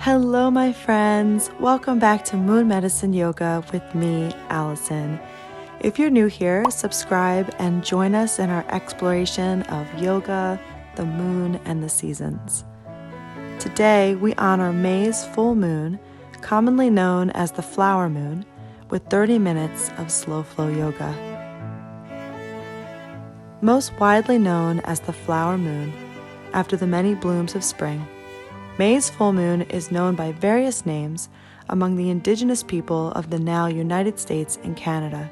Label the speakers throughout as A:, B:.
A: Hello, my friends. Welcome back to Moon Medicine Yoga with me, Allison. If you're new here, subscribe and join us in our exploration of yoga, the moon, and the seasons. Today, we honor May's full moon, commonly known as the flower moon, with 30 minutes of slow flow yoga. Most widely known as the flower moon, after the many blooms of spring, May's full moon is known by various names among the indigenous people of the now United States and Canada.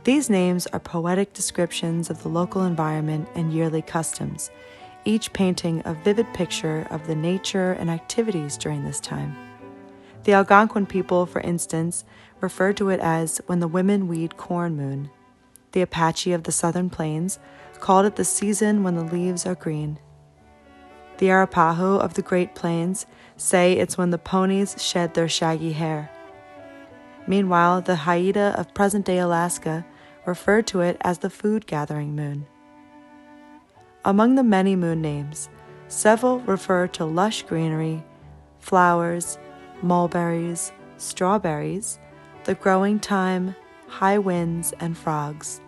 A: These names are poetic descriptions of the local environment and yearly customs, each painting a vivid picture of the nature and activities during this time. The Algonquin people, for instance, refer to it as when the women weed corn moon. The Apache of the Southern Plains called it the season when the leaves are green. The Arapaho of the Great Plains say it's when the ponies shed their shaggy hair. Meanwhile, the Haida of present-day Alaska referred to it as the food-gathering moon. Among the many moon names, several refer to lush greenery, flowers, mulberries, strawberries, the growing time, high winds, and frogs,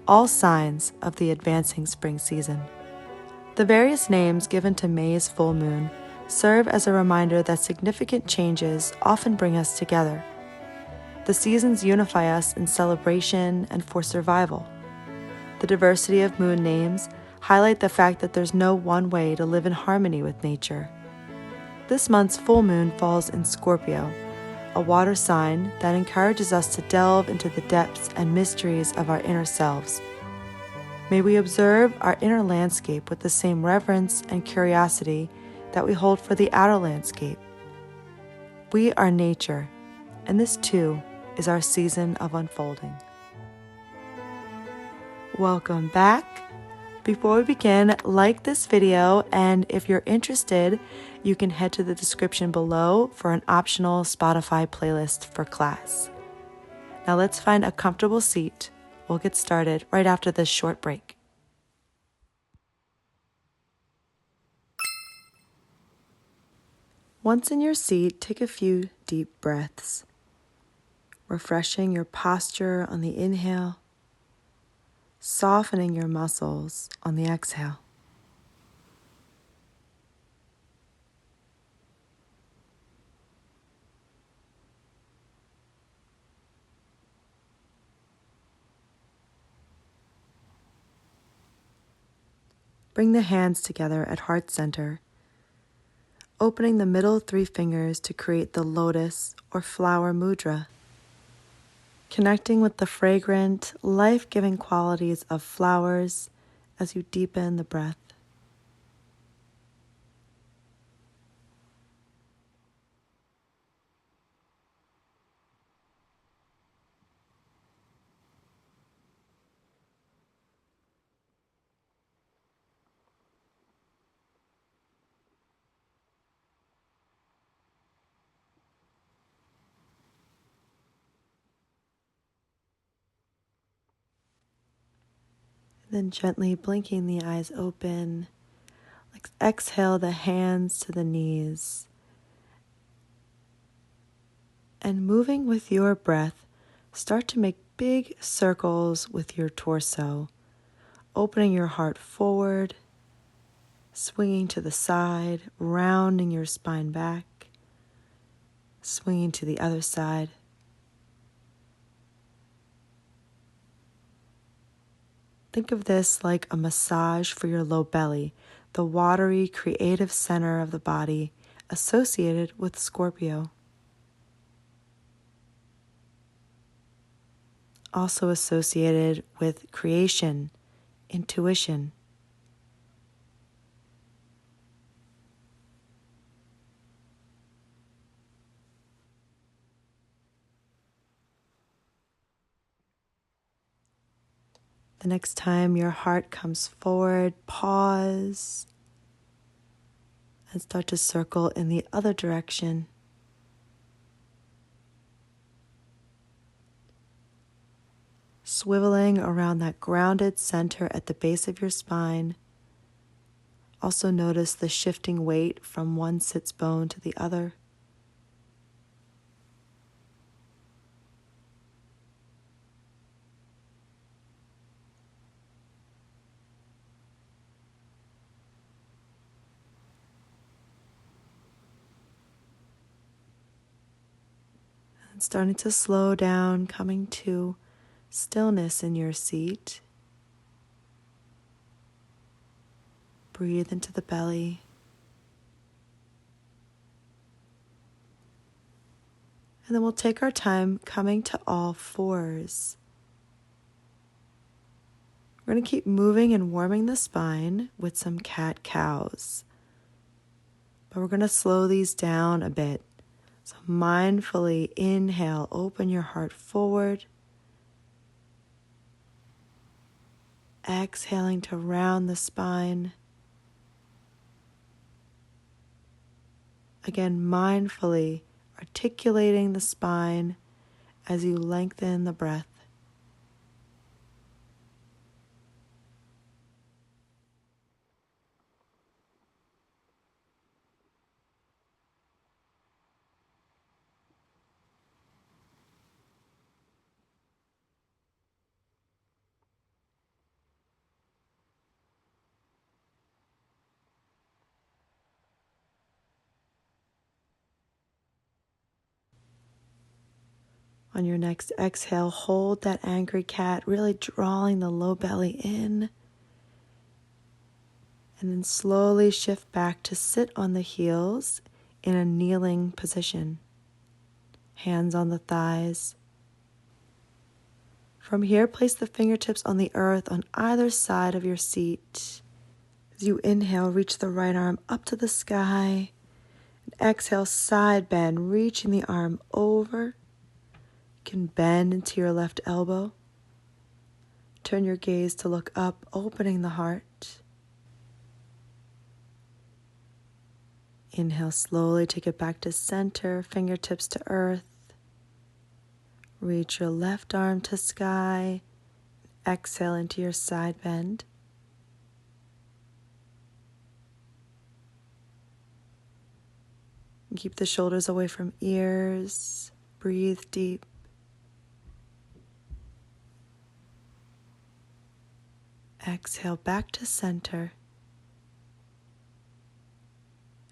A: all signs of the advancing spring season. The various names given to May's full moon serve as a reminder that significant changes often bring us together. The seasons unify us in celebration and for survival. The diversity of moon names highlight the fact that there's no one way to live in harmony with nature. This month's full moon falls in Scorpio, a water sign that encourages us to delve into the depths and mysteries of our inner selves. May we observe our inner landscape with the same reverence and curiosity that we hold for the outer landscape. We are nature, and this too is our season of unfolding. Welcome back. Before we begin, like this video, and if you're interested, you can head to the description below for an optional Spotify playlist for class. Now let's find a comfortable seat. We'll get started right after this short break. Once in your seat, take a few deep breaths, refreshing your posture on the inhale, softening your muscles on the exhale. Bring the hands together at heart center, opening the middle three fingers to create the lotus or flower mudra, connecting with the fragrant, life-giving qualities of flowers as you deepen the breath. Then gently blinking the eyes open, exhale the hands to the knees. And moving with your breath, start to make big circles with your torso, opening your heart forward, swinging to the side, rounding your spine back, swinging to the other side. Think of this like a massage for your low belly, the watery, creative center of the body associated with Scorpio. Also associated with creation, intuition. The next time your heart comes forward, pause and start to circle in the other direction. Swiveling around that grounded center at the base of your spine. Also notice the shifting weight from one sits bone to the other. And starting to slow down, coming to stillness in your seat. Breathe into the belly. And then we'll take our time coming to all fours. We're going to keep moving and warming the spine with some cat-cows. But we're going to slow these down a bit. So mindfully inhale, open your heart forward. Exhaling to round the spine. Again, mindfully articulating the spine as you lengthen the breath. On your next exhale, hold that angry cat, really drawing the low belly in. And then slowly shift back to sit on the heels in a kneeling position. Hands on the thighs. From here, place the fingertips on the earth on either side of your seat. As you inhale, reach the right arm up to the sky. And exhale, side bend, reaching the arm over. You can bend into your left elbow. Turn your gaze to look up, opening the heart. Inhale slowly, take it back to center, fingertips to earth. Reach your left arm to sky. Exhale into your side bend. And keep the shoulders away from ears. Breathe deep. Exhale back to center.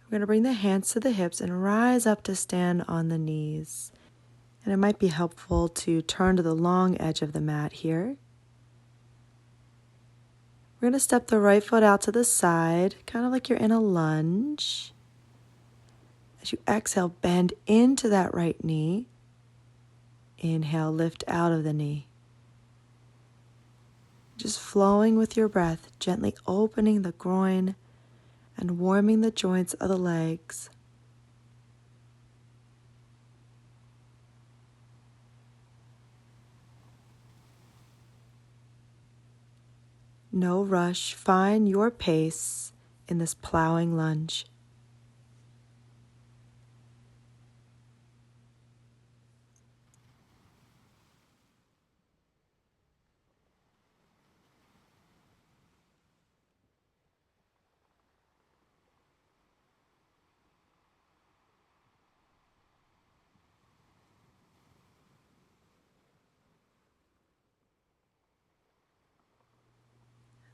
A: We're going to bring the hands to the hips and rise up to stand on the knees. And it might be helpful to turn to the long edge of the mat here. We're going to step the right foot out to the side, kind of like you're in a lunge. As you exhale, bend into that right knee. Inhale, lift out of the knee. Just flowing with your breath, gently opening the groin and warming the joints of the legs. No rush, find your pace in this plowing lunge.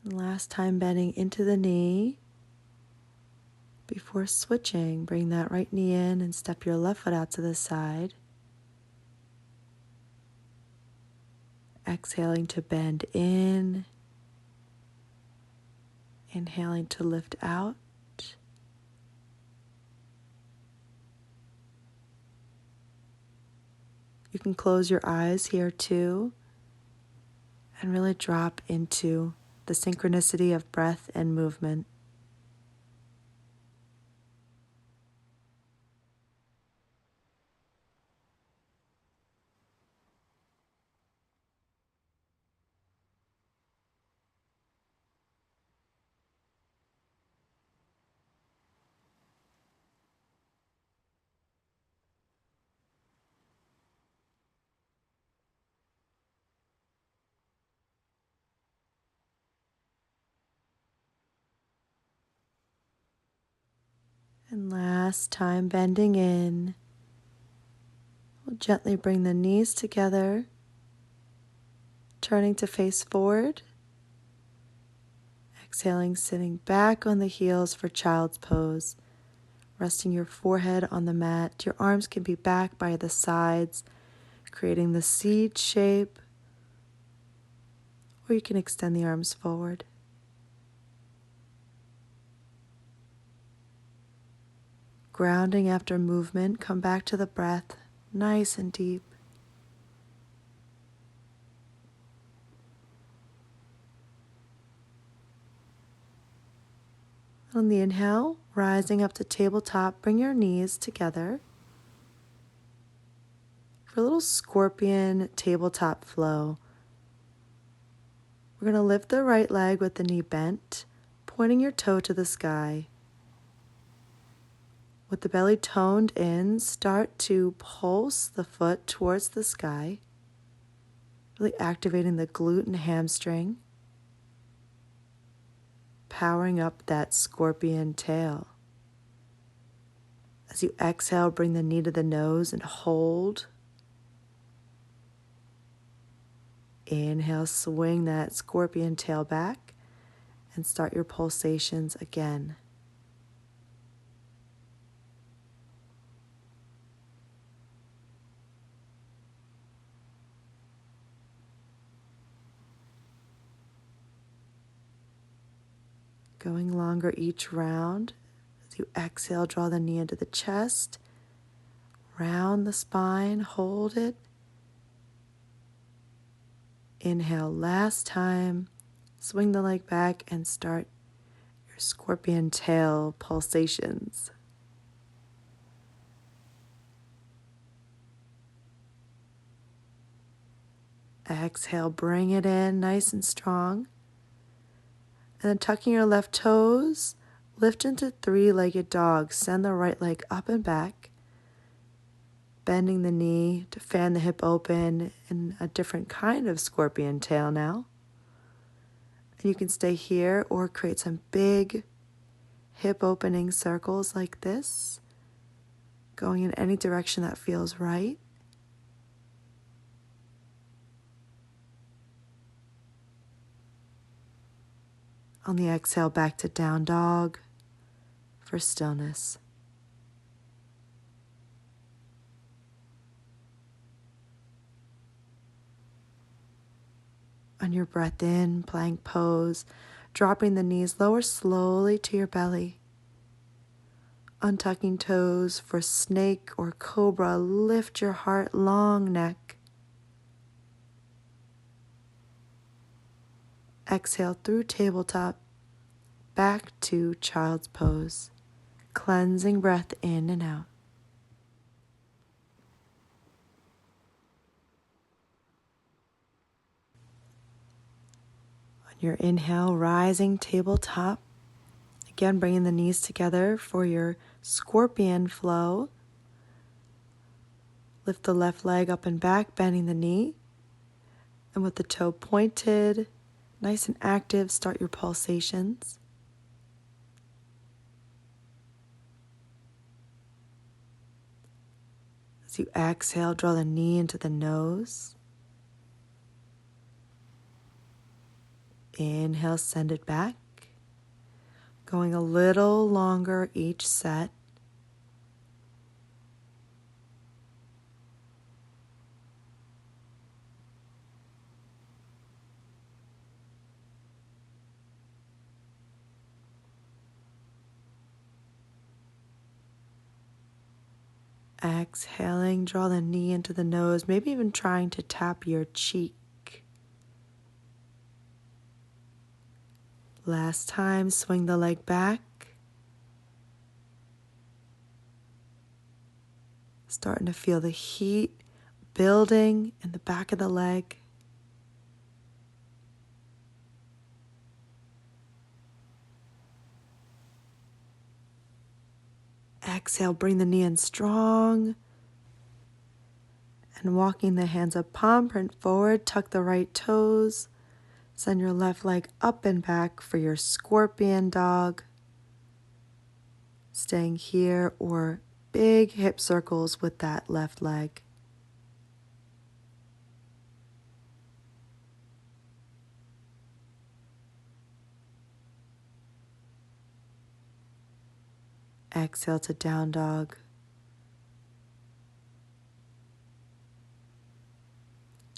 A: And last time, bending into the knee. Before switching, bring that right knee in and step your left foot out to the side. Exhaling to bend in. Inhaling to lift out. You can close your eyes here too and really drop into the synchronicity of breath and movement. And last time, bending in. We'll gently bring the knees together, turning to face forward. Exhaling, sitting back on the heels for child's pose. Resting your forehead on the mat. Your arms can be back by the sides. creating the seed shape, or you can extend the arms forward. Grounding after movement, come back to the breath, nice and deep. On the inhale, rising up to tabletop, bring your knees together for a little scorpion tabletop flow. We're going to lift the right leg with the knee bent, pointing your toe to the sky. With the belly toned in, start to pulse the foot towards the sky, really activating the glute and hamstring, powering up that scorpion tail. As you exhale, bring the knee to the nose and hold. Inhale, swing that scorpion tail back and start your pulsations again. Going longer each round. As you exhale, draw the knee into the chest, round the spine, hold it. Inhale, last time, swing the leg back and start your scorpion tail pulsations. Exhale, bring it in nice and strong. And then tucking your left toes, lift into three-legged dog. Send the right leg up and back, bending the knee to fan the hip open in a different kind of scorpion tail now. And you can stay here or create some big hip opening circles like this, going in any direction that feels right. On the exhale, back to down dog for stillness. On your breath in, plank pose, dropping the knees lower slowly to your belly. Untucking toes for snake or cobra, lift your heart, long neck. Exhale through tabletop, back to child's pose. Cleansing breath in and out. On your inhale, rising tabletop. Again, bringing the knees together for your scorpion flow. Lift the left leg up and back, bending the knee. And with the toe pointed, nice and active, start your pulsations. As you exhale, draw the knee into the nose. Inhale, send it back. Going a little longer each set. Exhaling, draw the knee into the nose, maybe even trying to tap your cheek. Last time, swing the leg back. Starting to feel the heat building in the back of the leg. Exhale, bring the knee in strong. And walking the hands up, palm print forward, tuck the right toes. Send your left leg up and back for your scorpion dog. Staying here or big hip circles with that left leg. Exhale to down dog.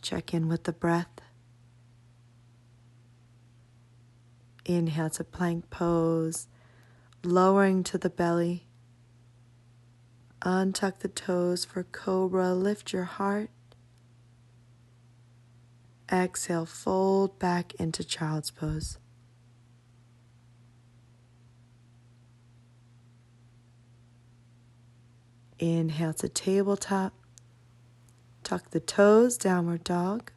A: Check in with the breath. Inhale to plank pose, lowering to the belly. Untuck the toes for cobra, lift your heart. Exhale, fold back into child's pose. Inhale to tabletop. Tuck the toes, downward dog.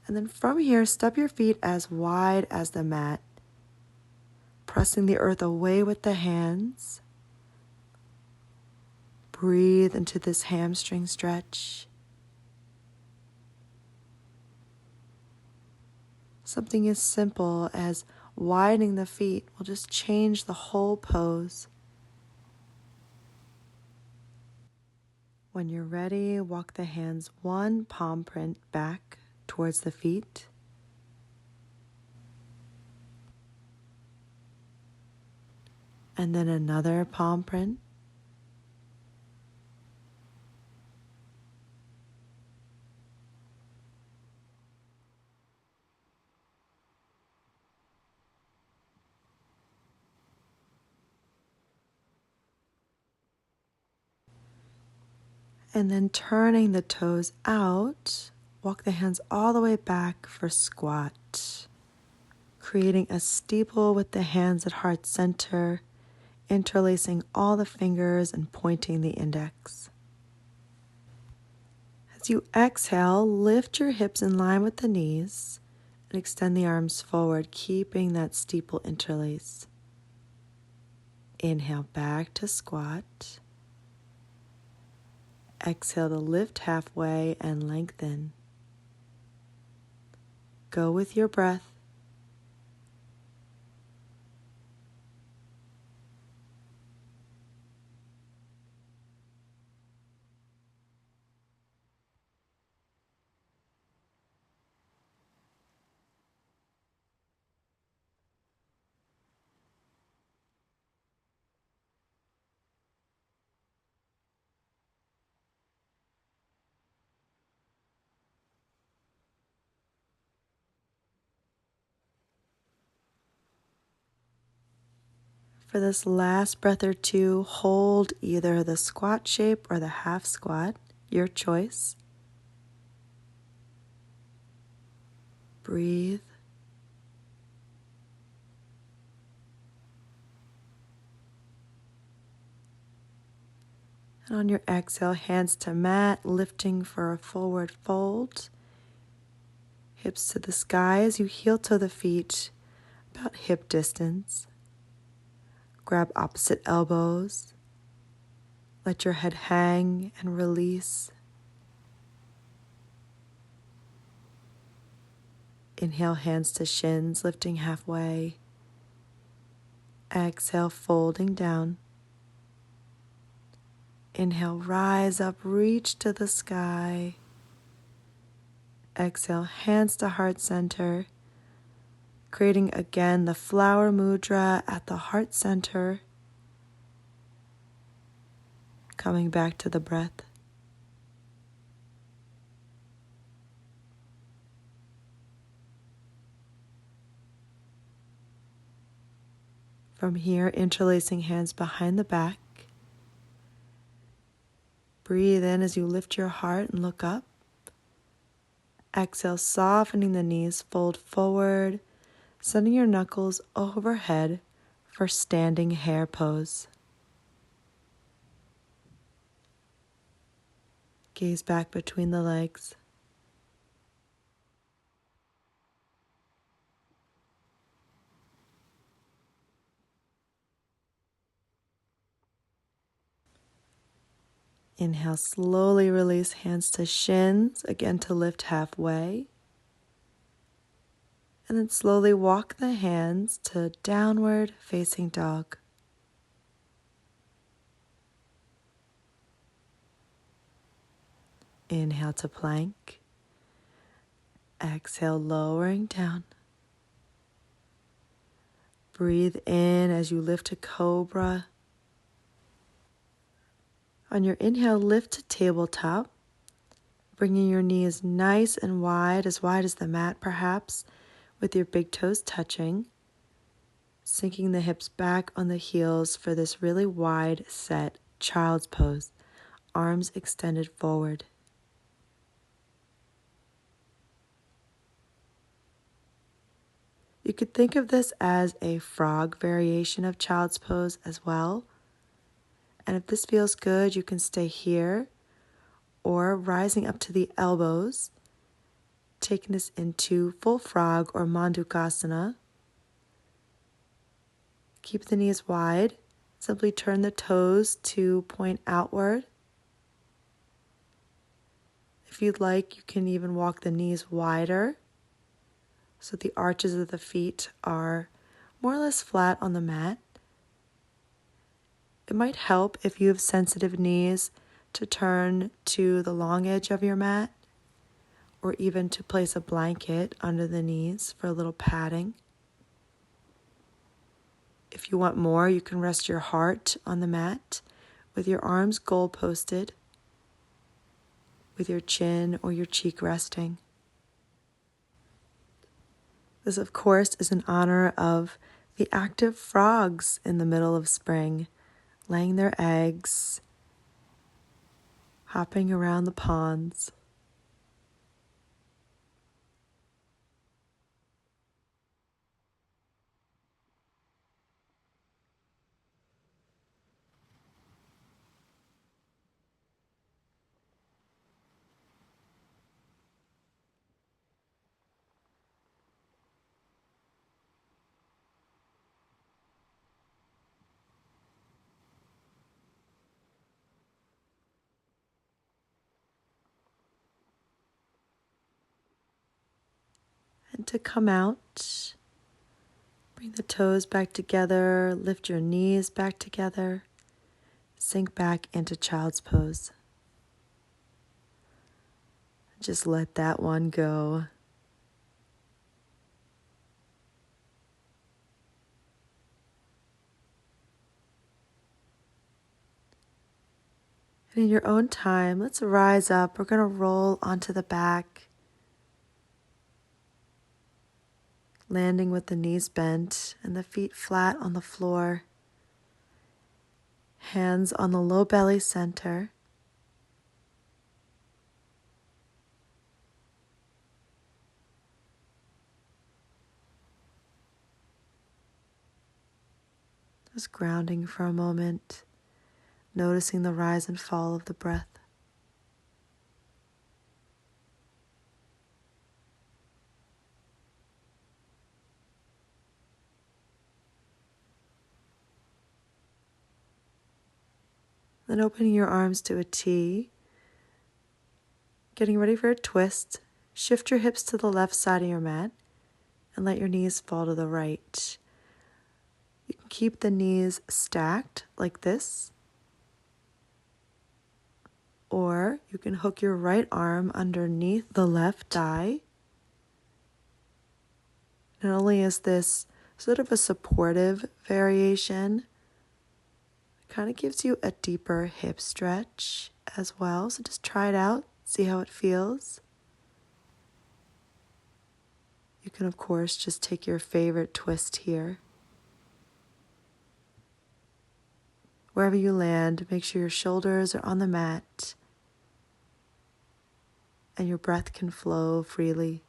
A: And then from here, step your feet as wide as the mat, pressing the earth away with the hands. Breathe into this hamstring stretch. Something as simple as widening the feet will just change the whole pose. When you're ready, walk the hands one palm print back towards the feet. And then another palm print. And then turning the toes out, walk the hands all the way back for squat. Creating a steeple with the hands at heart center, interlacing all the fingers and pointing the index. As you exhale, lift your hips in line with the knees and extend the arms forward, keeping that steeple interlace. Inhale back to squat. Exhale to lift halfway and lengthen. Go with your breath. For this last breath or two, hold either the squat shape or the half squat, your choice. Breathe. And on your exhale, hands to mat, lifting for a forward fold. Hips to the sky as you heel toe the feet about hip distance. Grab opposite elbows. Let your head hang and release. Inhale, hands to shins, lifting halfway. Exhale, folding down. Inhale, rise up, reach to the sky. Exhale, hands to heart center. Creating again the flower mudra at the heart center. Coming back to the breath. From here, interlacing hands behind the back. Breathe in as you lift your heart and look up. Exhale, softening the knees, fold forward, sending your knuckles overhead for standing hare pose. Gaze back between the legs. Inhale, slowly release hands to shins, again to lift halfway. And then slowly walk the hands to downward facing dog. Inhale to plank. Exhale, lowering down. Breathe in as you lift to cobra. On your inhale, lift to tabletop, bringing your knees nice and wide as the mat perhaps, with your big toes touching, sinking the hips back on the heels for this really wide set child's pose, arms extended forward. You could think of this as a frog variation of child's pose as well. And if this feels good, you can stay here or rising up to the elbows, taking this into full frog or mandukasana. Keep the knees wide. Simply turn the toes to point outward. If you'd like, you can even walk the knees wider so the arches of the feet are more or less flat on the mat. It might help if you have sensitive knees to turn to the long edge of your mat, or even to place a blanket under the knees for a little padding. If you want more, you can rest your heart on the mat with your arms goal posted, with your chin or your cheek resting. This, of course, is in honor of the active frogs in the middle of spring, laying their eggs, hopping around the ponds. And to come out, bring the toes back together, lift your knees back together, sink back into child's pose. Just let that one go. And in your own time, let's rise up. We're going to roll onto the back, landing with the knees bent and the feet flat on the floor. Hands on the low belly center. Just grounding for a moment, noticing the rise and fall of the breath. Then opening your arms to a T, getting ready for a twist. Shift your hips to the left side of your mat and let your knees fall to the right. You can keep the knees stacked like this, or you can hook your right arm underneath the left thigh. Not only is this sort of a supportive variation, it kind of gives you a deeper hip stretch as well. So just try it out, see how it feels. You can, of course, just take your favorite twist here. Wherever you land, make sure your shoulders are on the mat and your breath can flow freely.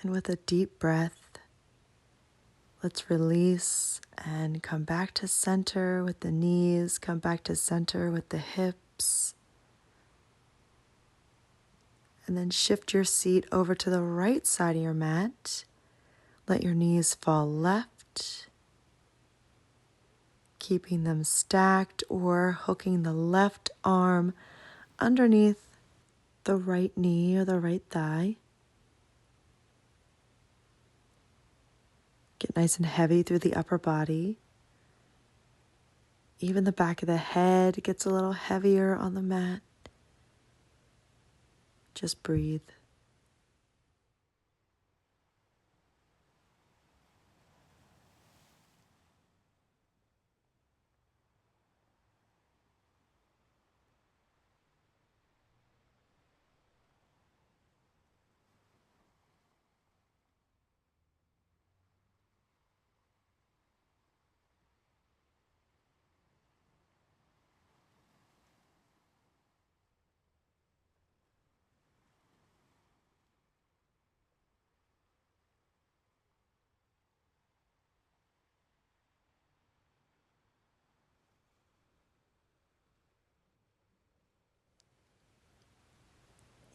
A: And with a deep breath, let's release and come back to center with the knees, come back to center with the hips. And then shift your seat over to the right side of your mat. Let your knees fall left. keeping them stacked or hooking the left arm underneath the right knee or the right thigh. Get nice and heavy through the upper body. Even the back of the head gets a little heavier on the mat. Just breathe.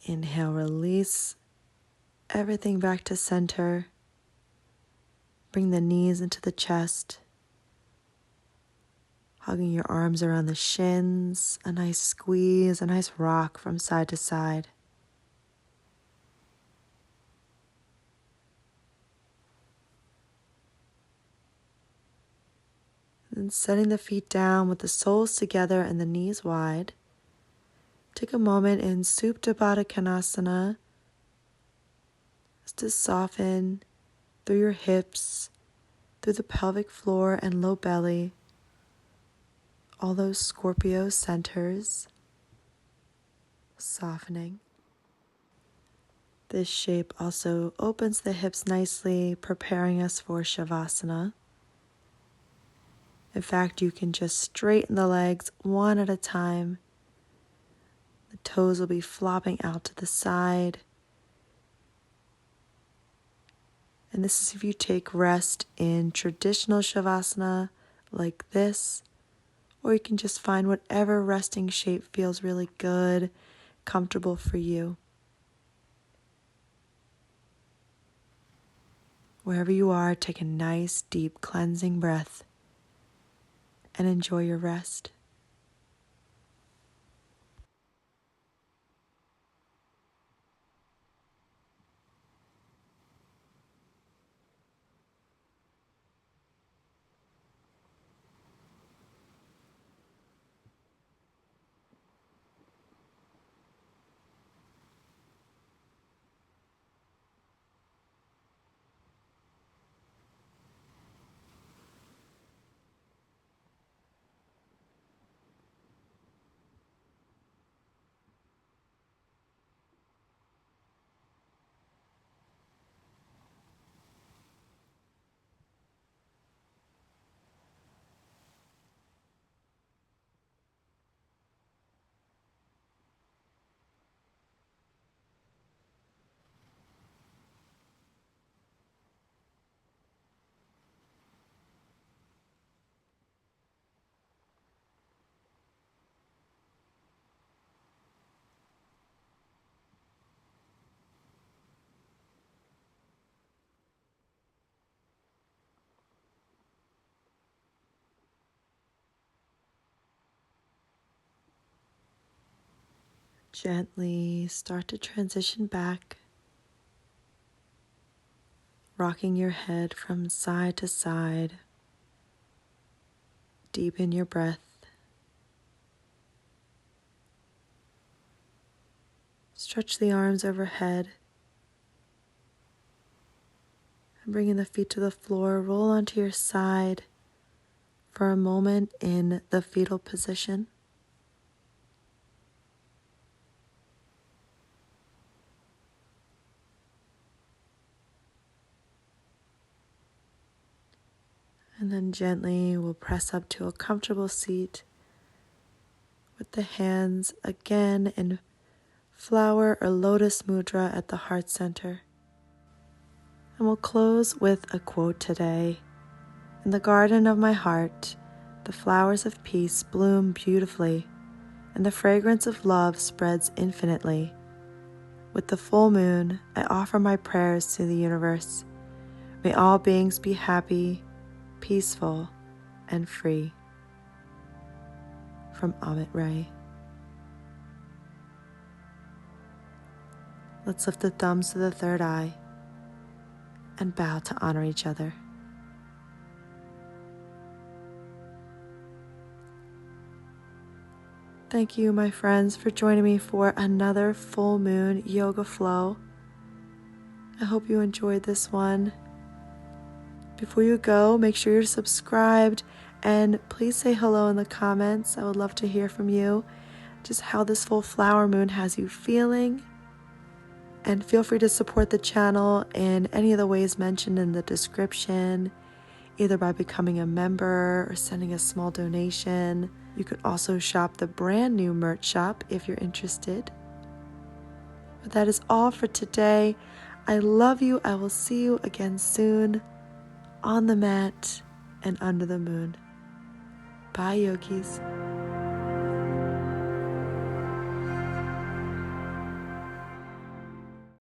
A: Inhale, release everything back to center. Bring the knees into the chest. Hugging your arms around the shins. A nice squeeze, a nice rock from side to side. And setting the feet down with the soles together and the knees wide. Take a moment in Supta Baddha Konasana just to soften through your hips, through the pelvic floor and low belly, all those Scorpio centers, softening. This shape also opens the hips nicely, preparing us for Shavasana. In fact, you can just straighten the legs one at a time. The toes will be flopping out to the side. And this is if you take rest in traditional Shavasana like this, or you can just find whatever resting shape feels really good, comfortable for you. Wherever you are, take a nice, deep, cleansing breath and enjoy your rest. Gently start to transition back, rocking your head from side to side. Deepen your breath. Stretch the arms overhead. And bringing the feet to the floor, roll onto your side for a moment in the fetal position. And then gently we'll press up to a comfortable seat with the hands again in flower or lotus mudra at the heart center. And we'll close with a quote today. In the garden of my heart, the flowers of peace bloom beautifully, and the fragrance of love spreads infinitely. With the full moon, I offer my prayers to the universe. May all beings be happy, peaceful, and free. from Amit Ray. Let's lift the thumbs to the third eye and bow to honor each other. Thank you, my friends, for joining me for another full moon yoga flow. I hope you enjoyed this one. Before you go, make sure you're subscribed and please say hello in the comments. I would love to hear from you, just how this full flower moon has you feeling. And feel free to support the channel in any of the ways mentioned in the description, either by becoming a member or sending a small donation. You could also shop the brand new merch shop if you're interested. But that is all for today. I love you. I will see you again soon on the mat and under the moon. Bye, yogis.